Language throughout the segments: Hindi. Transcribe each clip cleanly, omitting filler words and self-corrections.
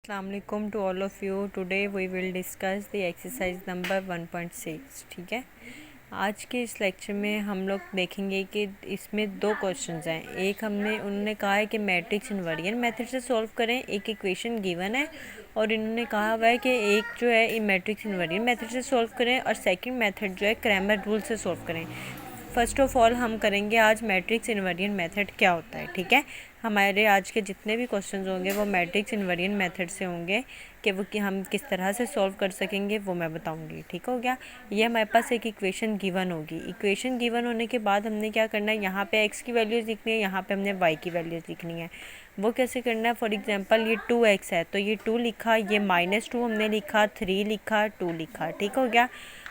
Assalamualaikum to all of you. Today we will discuss the exercise number 1.6. ठीक है, आज के इस लेक्चर में हम लोग देखेंगे कि इसमें दो क्वेश्चंस हैं। एक उन्होंने कहा है कि मैट्रिक्स इनवेरिएंट मेथड से सॉल्व करें, एक इक्वेशन गिवन है और इन्होंने कहा हुआ है कि एक जो है मैट्रिक्स इनवेरिएंट मेथड से सॉल्व करें और सेकंड मेथड जो है क्रैमर रूल से सॉल्व करें। फ़र्स्ट ऑफ ऑल हम करेंगे आज मैट्रिक्स इनवेरिएंट मेथड क्या होता है। ठीक है, हमारे आज के जितने भी क्वेश्चंस होंगे वो मैट्रिक्स इनवेरिएंट मेथड से होंगे कि हम किस तरह से सॉल्व कर सकेंगे वो मैं बताऊंगी। ठीक हो गया। ये हमारे पास एक इक्वेशन गिवन होगी। इक्वेशन गिवन होने के बाद हमने क्या करना है, यहाँ पे x की वैल्यूज़ लिखनी है, यहाँ पे हमने y की वैल्यूज़ लिखनी है। वो कैसे करना है, फॉर एग्जांपल ये 2x है तो ये 2 लिखा, ये -2 हमने लिखा, 3 लिखा, 2 लिखा। ठीक हो गया।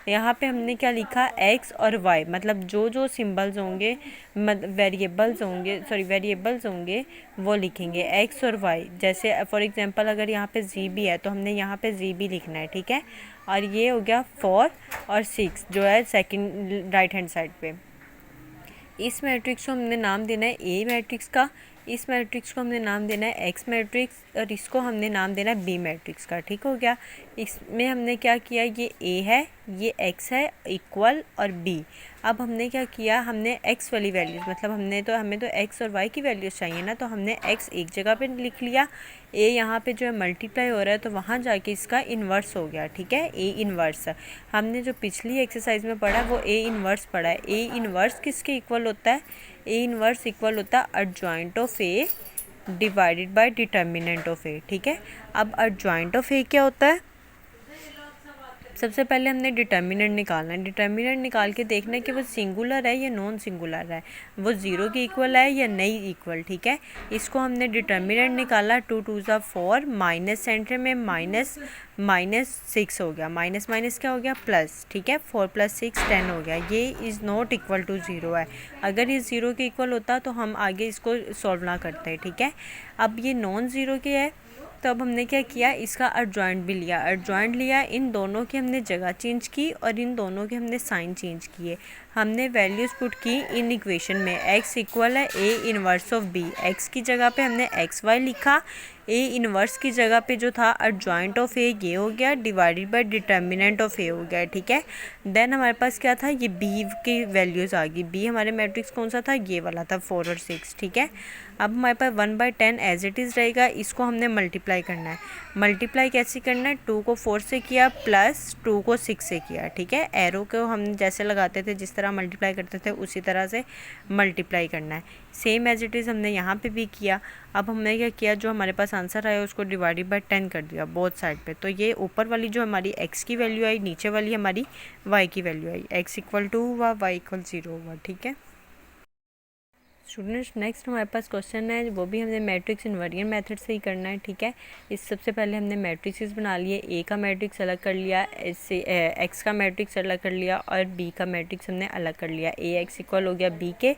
यहाँ पे हमने क्या लिखा, x और y, मतलब जो जो सिंबल्स होंगे वेरिएबल्स होंगे वो लिखेंगे x और y। जैसे फॉर एग्जांपल अगर यहाँ पे z भी है तो हमने यहाँ पे z भी लिखना है। ठीक है, और ये हो गया 4 और 6 जो है सेकंड राइट हैंड साइड पे। इस मैट्रिक्स को हमने नाम देना है ए मैट्रिक्स का, इस मैट्रिक्स को हमने नाम देना है एक्स मैट्रिक्स और इसको हमने नाम देना है बी मैट्रिक्स का। ठीक हो गया। इसमें हमने क्या किया, ये ए है, ये एक्स है इक्वल और बी। अब हमने क्या किया, हमने एक्स वाली वैल्यूज़, मतलब हमें तो एक्स और वाई की वैल्यूज़ चाहिए ना, तो हमने एक्स एक जगह पे लिख लिया, ए यहाँ पे जो है मल्टीप्लाई हो रहा है तो वहाँ जाके इसका इन्वर्स हो गया। ठीक है, ए इन्वर्स हमने जो पिछली एक्सरसाइज में पढ़ा वो ए इन्वर्स पढ़ा है। ए इन्वर्स किसके इक्वल होता है, ए इन्वर्स इक्वल होता है adjoint of A divided by determinant of A. ठीक है, अब एडजॉइंट ऑफ ए क्या होता है, सबसे पहले हमने डिटर्मिनेंट निकालना है। डिटर्मिनेंट निकाल के देखना है कि वो सिंगुलर है या नॉन सिंगुलर है, वो ज़ीरो के इक्वल है या नहीं इक्वल। ठीक है, इसको हमने डिटर्मिनेंट निकाला, 2 2 4, माइनस सेंटर में -6 हो गया, माइनस माइनस क्या हो गया प्लस। ठीक है, 4 + 6 10 हो गया। ये इज़ नॉट इक्वल टू 0 है। अगर ये 0 के इक्वल होता तो हम आगे इसको सॉल्व ना करते। ठीक है, अब ये नॉन ज़ीरो के है तो अब हमने क्या किया, इसका एडजॉइंट भी लिया, एडजॉइंट लिया, इन दोनों की हमने जगह चेंज की और इन दोनों के हमने साइन चेंज किए। हमने वैल्यूज़ पुट की इन इक्वेशन में, x इक्वल है a inverse of b, x की जगह पे हमने एक्स वाई लिखा, a इन्वर्स की जगह पे जो था एडजॉइंट ऑफ a ये हो गया, divided by determinant of a हो गया। ठीक है, देन हमारे पास क्या था, ये b की वैल्यूज़ आ गई। b हमारे मैट्रिक्स कौन सा था, ये वाला था 4 और 6। ठीक है, अब हमारे पास 1/10 एज इट इज़ रहेगा, इसको हमने मल्टीप्लाई करना है। मल्टीप्लाई कैसे करना है, 2 को 4 से किया प्लस 2 को 6 से किया। ठीक है, एरो को हम जैसे लगाते थे, जिस तरह मल्टीप्लाई करते थे उसी तरह से मल्टीप्लाई करना है। सेम एज इट इज़ हमने यहाँ पे भी किया। अब हमने क्या किया, जो हमारे पास आंसर आया उसको डिवाइडेड बाय 10 कर दिया बोथ साइड पे। तो ये ऊपर वाली जो हमारी x की वैल्यू आई, नीचे वाली हमारी y की वैल्यू आई, x इक्वल 2 हुआ, y इक्वल 0 हुआ। ठीक है स्टूडेंट्स, नेक्स्ट हमारे पास क्वेश्चन है, वो भी हमने मैट्रिक्स इनवेरिएंट मेथड से ही करना है। ठीक है, इस सबसे पहले हमने मैट्रिक्स बना लिए, ए का मैट्रिक्स अलग कर लिया, ऐसे एक्स का मैट्रिक्स अलग कर लिया और बी का मैट्रिक्स हमने अलग कर लिया। ए एक्स इक्वल हो गया बी के,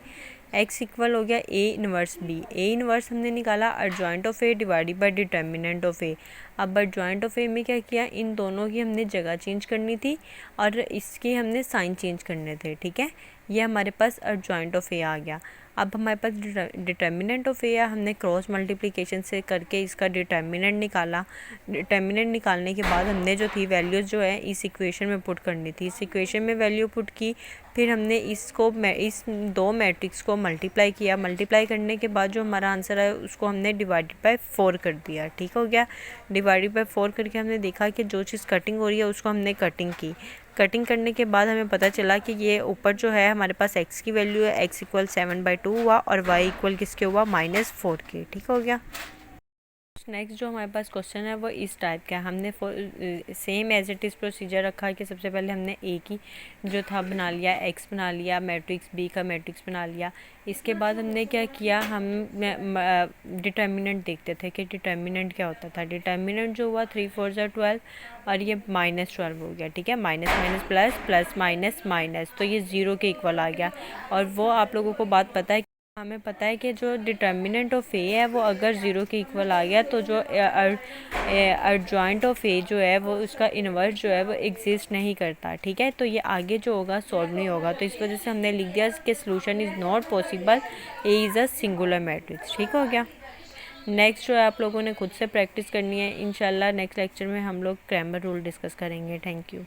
एक्स इक्वल हो गया ए इन्वर्स बी। ए इन्वर्स हमने निकाला adjoint of A divided by determinant of A. अब एडजॉइंट ऑफ ए में क्या किया, इन दोनों की हमने जगह चेंज करनी थी और इसके हमने साइन चेंज करने थे। ठीक है, ये हमारे पास एडजॉइंट ऑफ ए आ गया। अब हमारे पास डिटर्मिनेंट ऑफ ए है, हमने क्रॉस मल्टीप्लिकेशन से करके इसका डिटर्मिनेंट निकाला। डिटर्मिनेंट निकालने के बाद हमने जो थी वैल्यूज़ जो है इस इक्वेशन में पुट करनी थी, इस इक्वेशन में वैल्यू पुट की, फिर हमने इस दो मैट्रिक्स को मल्टीप्लाई किया। मल्टीप्लाई करने के बाद जो हमारा आंसर है उसको हमने डिवाइडेड बाय 4 कर दिया। ठीक हो गया, डिवाइडेड बाय 4 करके हमने देखा कि जो चीज़ कटिंग हो रही है उसको हमने कटिंग की। कटिंग करने के बाद हमें पता चला कि ये ऊपर जो है हमारे पास x की वैल्यू है, x इक्वल 7/2 हुआ और y इक्वल किसके हुआ, -4 के। ठीक हो गया। नेक्स्ट जो हमारे पास क्वेश्चन है वो इस टाइप का है। हमने same as it is procedure रखा है कि सबसे पहले हमने ए की जो था बना लिया, एक्स बना लिया, मैट्रिक्स बी का मैट्रिक्स बना लिया। इसके बाद हमने क्या किया, हम डिटर्मिनेंट देखते थे कि डिटर्मिनेंट क्या होता था। डिटर्मिनेंट जो हुआ 3 4 12 और ये -12 हो गया। ठीक है, minus minus plus, plus minus minus, तो ये 0 के इक्वल आ गया। और वो आप लोगों को बात पता है, हमें पता है कि जो डिटर्मिनेंट ऑफ ए है वो अगर 0 के इक्वल आ गया तो जो एडजॉइंट ऑफ ए जो है वो उसका इन्वर्स जो है वो एग्जिस्ट नहीं करता। ठीक है, तो ये आगे जो होगा सॉल्व नहीं होगा, तो इस वजह से हमने लिख दिया कि solution is not possible, A is a singular matrix. ठीक हो गया। नेक्स्ट जो है आप लोगों ने खुद से प्रैक्टिस करनी है। इंशाल्लाह नेक्स्ट लेक्चर में हम लोग ग्रामर रूल डिस्कस करेंगे। Thank you.